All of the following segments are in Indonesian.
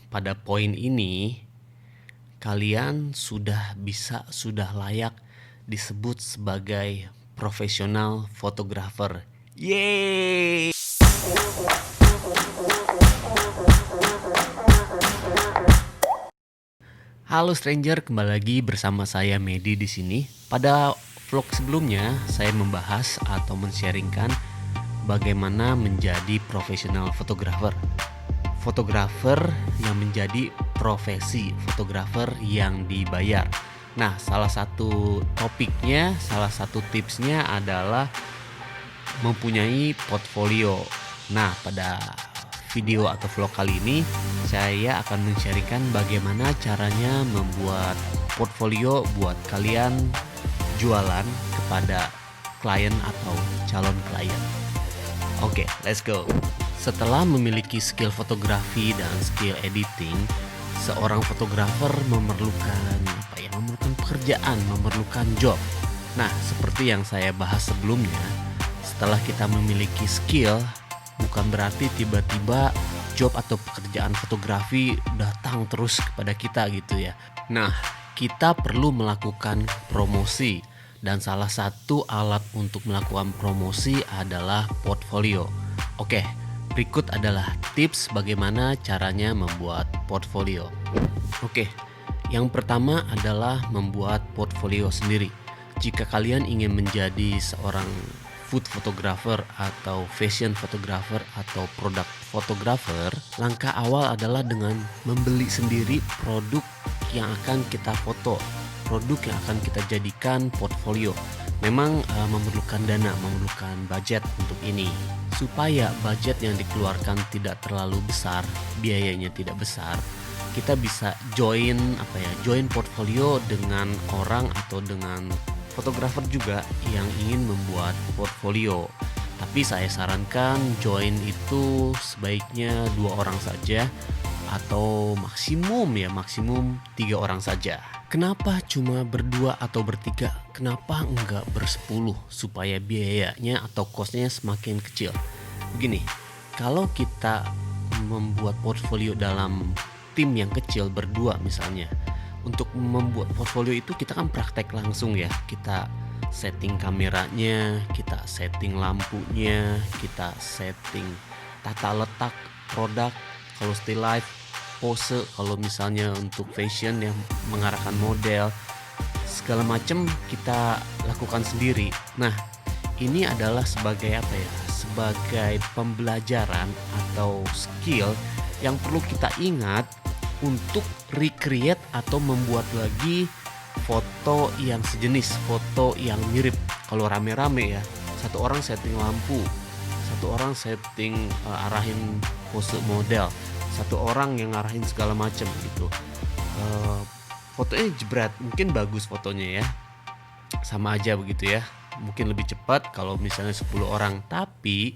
pada poin ini kalian sudah layak disebut sebagai profesional fotografer. Yeay! Halo stranger, kembali lagi bersama saya Medi di sini. Pada vlog sebelumnya saya membahas atau men-sharingkan bagaimana menjadi profesional fotografer. Fotografer yang menjadi profesi, fotografer yang dibayar. Nah, salah satu topiknya, salah satu tipsnya adalah mempunyai portfolio. Nah, pada video atau vlog kali ini saya akan men-sharingkan bagaimana caranya membuat portfolio buat kalian jualan kepada klien atau calon klien. Oke, let's go. Setelah memiliki skill fotografi dan skill editing, seorang fotografer memerlukan memerlukan pekerjaan, memerlukan job. Nah, seperti yang saya bahas sebelumnya, setelah kita memiliki skill, bukan berarti tiba-tiba job atau pekerjaan fotografi datang terus kepada kita gitu ya. Nah, kita perlu melakukan promosi, dan salah satu alat untuk melakukan promosi adalah portfolio. Oke, berikut adalah tips bagaimana caranya membuat portfolio. Oke, yang pertama adalah membuat portfolio sendiri. Jika kalian ingin menjadi seorang food photographer atau fashion photographer atau product photographer, langkah awal adalah dengan membeli sendiri produk yang akan kita foto, produk yang akan kita jadikan portfolio. Memang memerlukan dana, memerlukan budget untuk ini. Supaya budget yang dikeluarkan tidak terlalu besar, biayanya tidak besar, kita bisa join portfolio dengan orang atau dengan fotografer juga yang ingin membuat portfolio. Tapi saya sarankan join itu sebaiknya 2 orang saja atau maksimum 3 orang saja. Kenapa cuma berdua atau bertiga? Kenapa enggak bersepuluh supaya biayanya atau costnya semakin kecil? Begini, kalau kita membuat portfolio dalam tim yang kecil berdua misalnya, untuk membuat portfolio itu kita kan praktek langsung ya. Kita setting kameranya, kita setting lampunya, kita setting tata letak produk, kalau still life, pose kalau misalnya untuk fashion yang mengarahkan model, segala macam kita lakukan sendiri. Nah, ini adalah sebagai sebagai pembelajaran atau skill yang perlu kita ingat untuk recreate atau membuat lagi foto yang sejenis, foto yang mirip. Kalau rame-rame ya, satu orang setting lampu, satu orang setting arahin pose model, satu orang yang ngarahin segala macam gitu. Fotonya jebret, mungkin bagus fotonya ya, sama aja begitu ya. Mungkin lebih cepat kalau misalnya 10 orang, tapi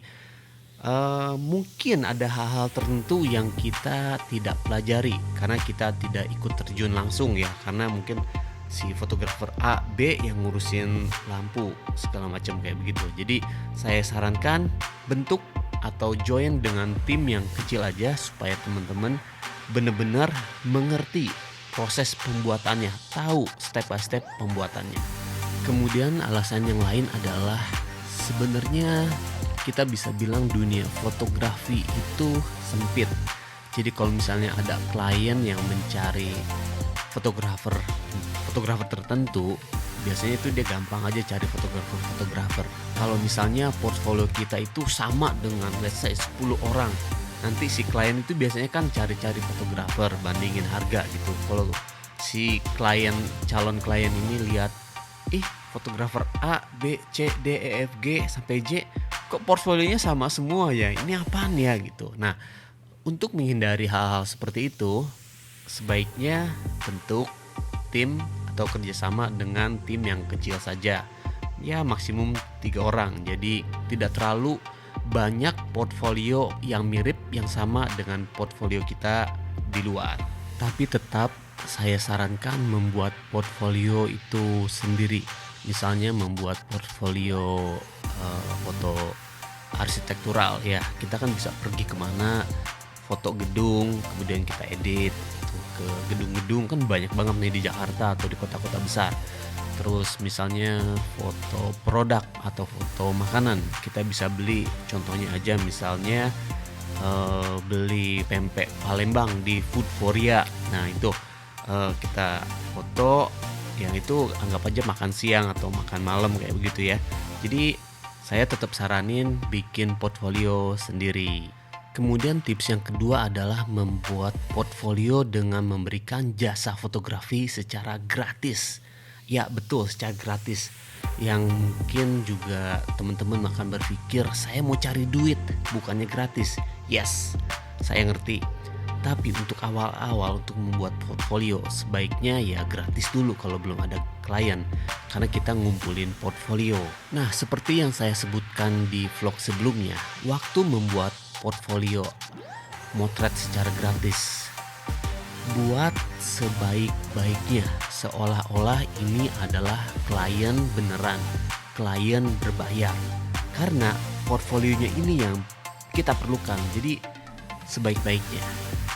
mungkin ada hal-hal tertentu yang kita tidak pelajari karena kita tidak ikut terjun langsung ya, karena mungkin si fotografer A, B yang ngurusin lampu segala macam kayak begitu. Jadi saya sarankan bentuk atau join dengan tim yang kecil aja supaya teman-teman benar-benar mengerti proses pembuatannya, tahu step by step pembuatannya. Kemudian alasan yang lain adalah sebenarnya kita bisa bilang dunia fotografi itu sempit. Jadi kalau misalnya ada klien yang mencari fotografer tertentu, biasanya itu dia gampang aja cari fotografer. Kalau misalnya portfolio kita itu sama dengan let's say 10 orang, nanti si klien itu biasanya kan cari-cari fotografer, bandingin harga gitu. Kalau si calon klien ini lihat, fotografer A, B, C, D, E, F, G sampai J, kok portfolionya sama semua ya, ini apaan ya gitu. Nah, untuk menghindari hal-hal seperti itu, sebaiknya bentuk tim atau kerjasama dengan tim yang kecil saja, ya maksimum 3 orang. Jadi tidak terlalu banyak portfolio yang mirip, yang sama dengan portfolio kita di luar. Tapi tetap saya sarankan membuat portfolio itu sendiri. Misalnya membuat portfolio foto arsitektural ya, kita kan bisa pergi kemana, foto gedung, kemudian kita edit tuh ke gedung-gedung, kan banyak banget nih di Jakarta atau di kota-kota besar. Terus misalnya foto produk atau foto makanan, kita bisa beli, contohnya aja misalnya beli pempek Palembang di Foodforia. Nah itu kita foto, yang itu anggap aja makan siang atau makan malam kayak begitu ya. Jadi saya tetap saranin bikin portfolio sendiri. Kemudian tips yang kedua adalah membuat portfolio dengan memberikan jasa fotografi secara gratis. Ya betul, secara gratis. Yang mungkin juga teman-teman akan berpikir, saya mau cari duit, bukannya gratis. Yes, saya ngerti. Tapi untuk awal-awal, untuk membuat portfolio, sebaiknya ya gratis dulu kalau belum ada klien, karena kita ngumpulin portfolio. Nah, seperti yang saya sebutkan di vlog sebelumnya, waktu membuat portfolio motret secara gratis, buat sebaik-baiknya, seolah-olah ini adalah klien beneran, klien berbayar. Karena portfolionya ini yang kita perlukan. Jadi sebaik-baiknya,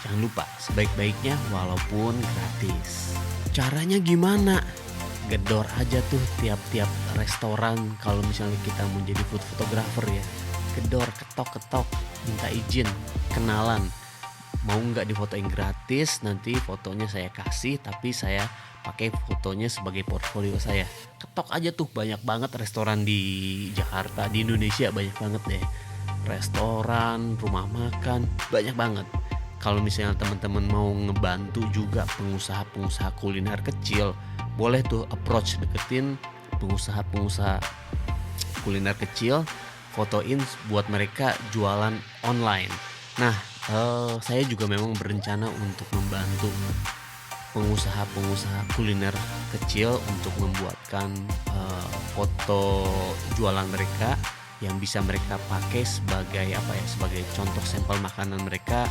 jangan lupa sebaik-baiknya walaupun gratis. Caranya gimana? Gedor aja tuh tiap-tiap restoran kalau misalnya kita mau jadi food photographer ya. Gedor, ketok-ketok, minta izin, kenalan. Mau nggak difotoin gratis, nanti fotonya saya kasih, tapi saya pakai fotonya sebagai portfolio saya. Ketok aja tuh, banyak banget restoran di Jakarta, di Indonesia banyak banget deh. Restoran, rumah makan, banyak banget. Kalau misalnya teman-teman mau ngebantu juga pengusaha-pengusaha kuliner kecil, boleh tuh approach, deketin pengusaha-pengusaha kuliner kecil, fotoin buat mereka jualan online. Nah, saya juga memang berencana untuk membantu pengusaha-pengusaha kuliner kecil untuk membuatkan foto jualan mereka yang bisa mereka pakai sebagai sebagai contoh sampel makanan mereka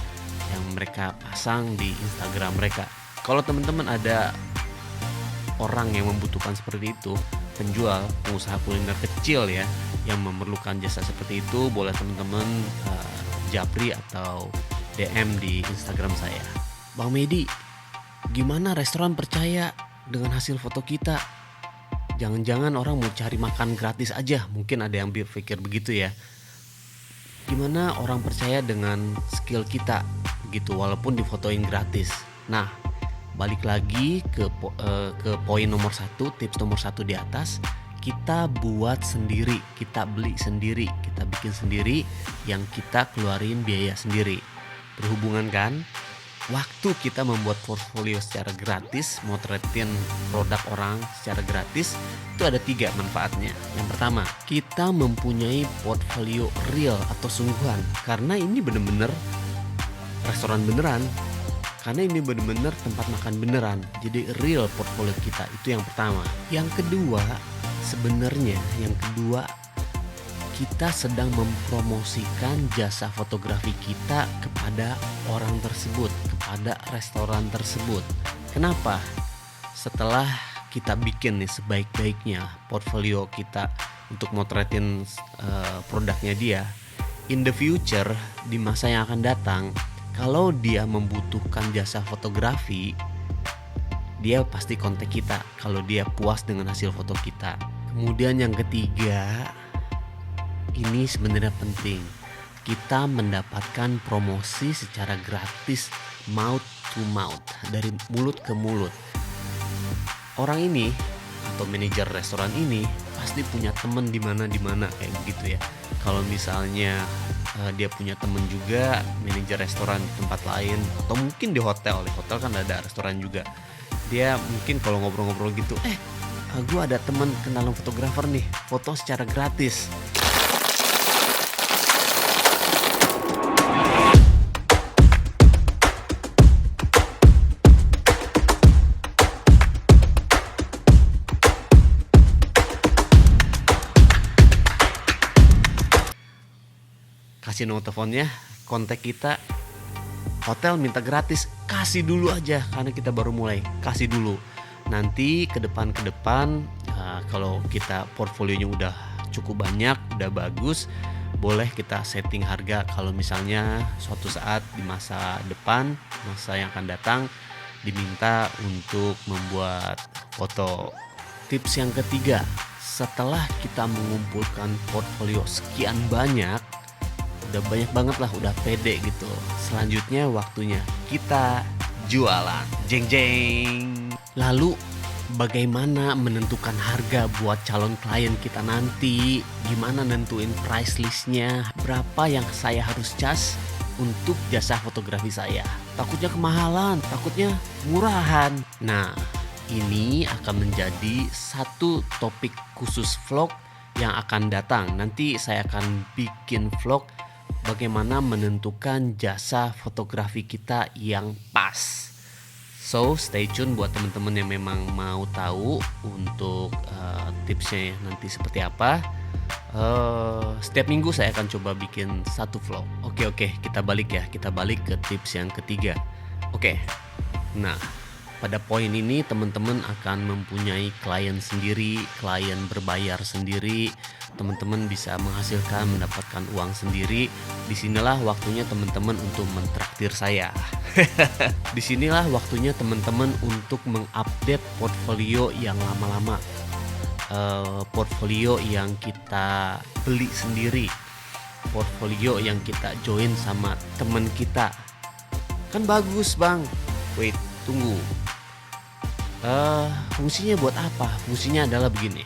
yang mereka pasang di Instagram mereka. Kalau teman-teman ada orang yang membutuhkan seperti itu, penjual, pengusaha kuliner kecil ya, yang memerlukan jasa seperti itu, boleh teman-teman japri atau DM di Instagram saya. Bang Medi, gimana restoran percaya dengan hasil foto kita? Jangan-jangan orang mau cari makan gratis aja, mungkin ada yang berpikir begitu ya. Gimana orang percaya dengan skill kita gitu walaupun difotoin gratis? Nah, balik lagi ke poin nomor 1, tips nomor 1 di atas. Kita buat sendiri, kita beli sendiri, kita bikin sendiri, yang kita keluarin biaya sendiri. Berhubungan kan? Waktu kita membuat portfolio secara gratis, motretin produk orang secara gratis, itu ada 3 manfaatnya. Yang pertama, kita mempunyai portfolio real atau sungguhan, karena ini bener-bener restoran beneran, karena ini bener-bener tempat makan beneran. Jadi real portfolio kita, itu yang pertama. Yang kedua, kita sedang mempromosikan jasa fotografi kita kepada orang tersebut, kepada restoran tersebut. Kenapa? Setelah kita bikin nih sebaik-baiknya portfolio kita untuk motretin produknya dia, in the future, di masa yang akan datang, kalau dia membutuhkan jasa fotografi, dia pasti kontak kita kalau dia puas dengan hasil foto kita. Kemudian yang ketiga, ini sebenarnya penting. Kita mendapatkan promosi secara gratis, mouth to mouth, dari mulut ke mulut. Orang ini atau manajer restoran ini pasti punya temen di mana kayak begitu ya. Kalau misalnya dia punya temen juga manajer restoran di tempat lain, atau mungkin di hotel kan ada restoran juga. Dia mungkin kalau ngobrol-ngobrol gitu, gue ada temen kenalan fotografer nih, foto secara gratis. Kasih nomor teleponnya, kontak kita, hotel minta gratis, kasih dulu aja karena kita baru mulai, kasih dulu. Nanti ke depan kalau kita portfolionya udah cukup banyak, udah bagus, boleh kita setting harga kalau misalnya suatu saat di masa depan, masa yang akan datang diminta untuk membuat foto. Tips yang ketiga, setelah kita mengumpulkan portfolio sekian banyak, udah banyak banget lah, udah pede gitu. Selanjutnya waktunya kita jualan. Jeng jeng. Lalu bagaimana menentukan harga buat calon klien kita nanti? Gimana nentuin price listnya? Berapa yang saya harus charge untuk jasa fotografi saya? Takutnya kemahalan, takutnya murahan. Nah, ini akan menjadi satu topik khusus vlog yang akan datang. Nanti saya akan bikin vlog bagaimana menentukan jasa fotografi kita yang pas. So stay tune buat teman-teman yang memang mau tahu untuk tipsnya nanti seperti apa. Setiap minggu saya akan coba bikin satu vlog. Oke, kita balik ke tips yang ketiga. Nah, pada poin ini teman-teman akan mempunyai klien sendiri, klien berbayar sendiri, teman-teman bisa mendapatkan uang sendiri. Disinilah waktunya teman-teman untuk mentraktir saya. Disinilah waktunya teman-teman untuk mengupdate portfolio yang lama-lama, portfolio yang kita beli sendiri, portfolio yang kita join sama teman kita. Kan bagus bang. Wait, tunggu. Fungsinya buat apa? Fungsinya adalah begini.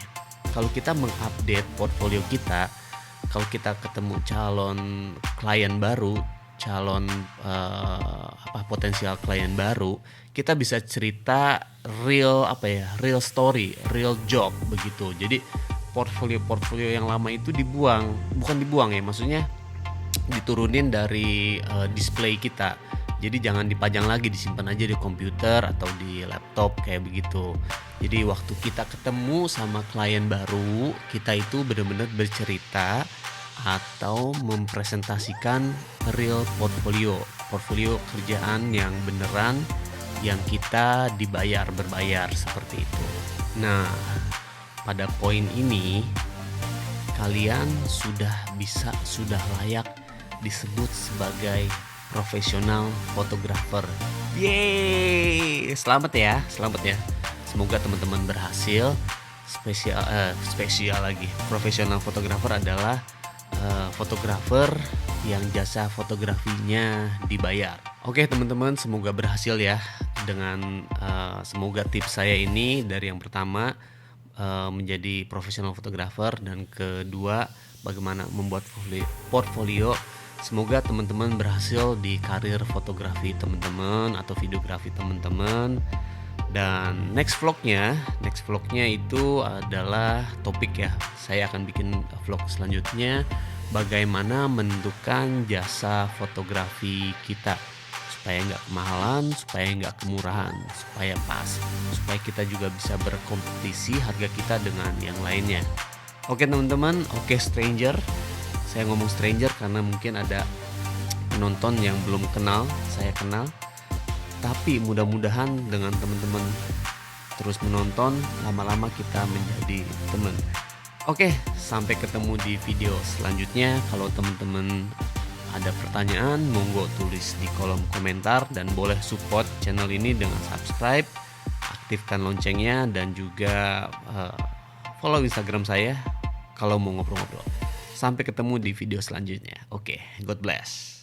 Kalau kita mengupdate portfolio kita, kalau kita ketemu calon klien baru, potensial klien baru, kita bisa cerita real story, real job begitu. Jadi portfolio yang lama itu bukan dibuang ya, maksudnya diturunin dari display kita. Jadi jangan dipajang lagi, disimpan aja di komputer atau di laptop kayak begitu. Jadi waktu kita ketemu sama klien baru, kita itu benar-benar bercerita atau mempresentasikan real portfolio kerjaan yang beneran, yang kita berbayar seperti itu. Nah, pada poin ini kalian sudah layak disebut sebagai profesional fotografer. Yeay, selamat ya. Semoga teman-teman berhasil. Spesial lagi. Profesional fotografer adalah fotografer yang jasa fotografinya dibayar. Oke teman-teman, semoga berhasil ya dengan semoga tips saya ini dari yang pertama menjadi profesional fotografer, dan kedua bagaimana membuat portfolio. Semoga teman-teman berhasil di karir fotografi teman-teman atau videografi teman-teman. Dan next vlognya itu adalah topik ya. Saya akan bikin vlog selanjutnya bagaimana menentukan jasa fotografi kita supaya nggak kemahalan, supaya nggak kemurahan, supaya pas, supaya kita juga bisa berkompetisi harga kita dengan yang lainnya. Oke teman-teman, oke stranger. Saya ngomong stranger karena mungkin ada penonton yang belum kenal, saya kenal. Tapi mudah-mudahan dengan teman-teman terus menonton, lama-lama kita menjadi teman. Oke, sampai ketemu di video selanjutnya. Kalau teman-teman ada pertanyaan, monggo tulis di kolom komentar, dan boleh support channel ini dengan subscribe, aktifkan loncengnya, dan juga follow Instagram saya kalau mau ngobrol-ngobrol. Sampai ketemu di video selanjutnya. Oke, God bless.